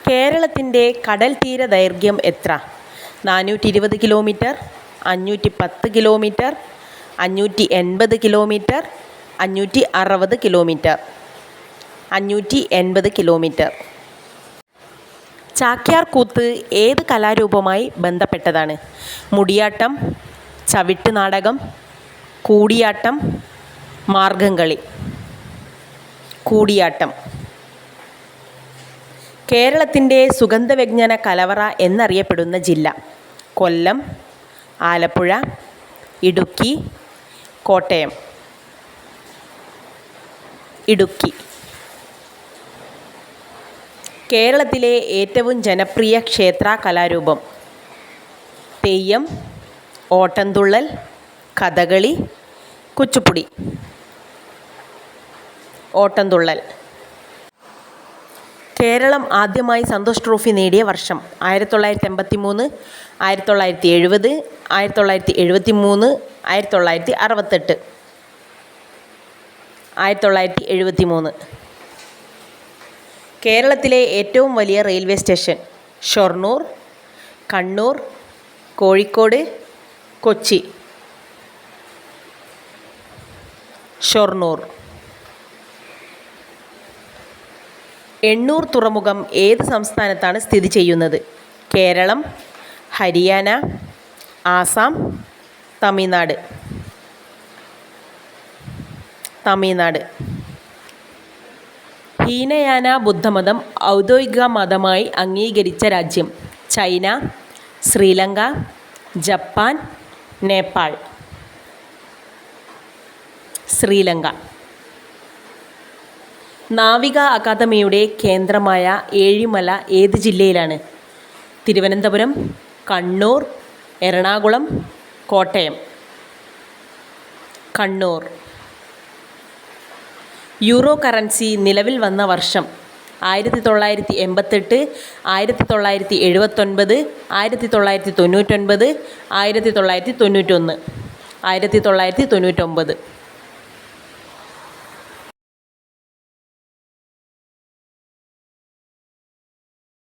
കേരളത്തിൻ്റെ കടൽ തീര ദൈർഘ്യം എത്ര? 420 kilometre, 510 kilometre, 580 kilometre, 560 kilometre. 580 kilometre. Chakyar Koothu ഏത് കലാരൂപവുമായി ബന്ധപ്പെട്ടതാണ്? മുടിയാട്ടം, ചവിട്ട് നാടകം, കൂടിയാട്ടം, മാർഗംകളി. കൂടിയാട്ടം. കേരളത്തിൻ്റെ സുഗന്ധവ്യഞ്ജന കലവറ എന്നറിയപ്പെടുന്ന ജില്ല? കൊല്ലം, ആലപ്പുഴ, ഇടുക്കി, കോട്ടയം. ഇടുക്കി. കേരളത്തിലെ ഏറ്റവും ജനപ്രിയ ക്ഷേത്ര കലാരൂപം? തെയ്യം, ഓട്ടംതുള്ളൽ, കഥകളി, കുച്ചിപ്പുടി. ഓട്ടംതുള്ളൽ. കേരളം ആദ്യമായി സന്തോഷ് ട്രോഫി നേടിയ വർഷം? 1983, 1970, 1973, 1968. 1973. കേരളത്തിലെ ഏറ്റവും വലിയ റെയിൽവേ സ്റ്റേഷൻ? ഷൊർണൂർ, കണ്ണൂർ, കോഴിക്കോട്, കൊച്ചി. ഷൊർണൂർ. എണ്ണൂർ തുറമുഖം ഏത് സംസ്ഥാനത്താണ് സ്ഥിതി ചെയ്യുന്നത്? കേരളം, ഹരിയാന, ആസാം, തമിഴ്നാട്. തമിഴ്നാട്. ഹീനയാന ബുദ്ധമതം ഔദ്യോഗിക മതമായി അംഗീകരിച്ച രാജ്യം? China, Sri Lanka, Japan, Nepal. ശ്രീലങ്ക. നാവിക അക്കാദമിയുടെ കേന്ദ്രമായ ഏഴിമല ഏത് ജില്ലയിലാണ്? തിരുവനന്തപുരം, കണ്ണൂർ, എറണാകുളം, കോട്ടയം. കണ്ണൂർ. യൂറോ കറൻസി നിലവിൽ വന്ന വർഷം? 1988, 1979, 1999, 1991. 1999.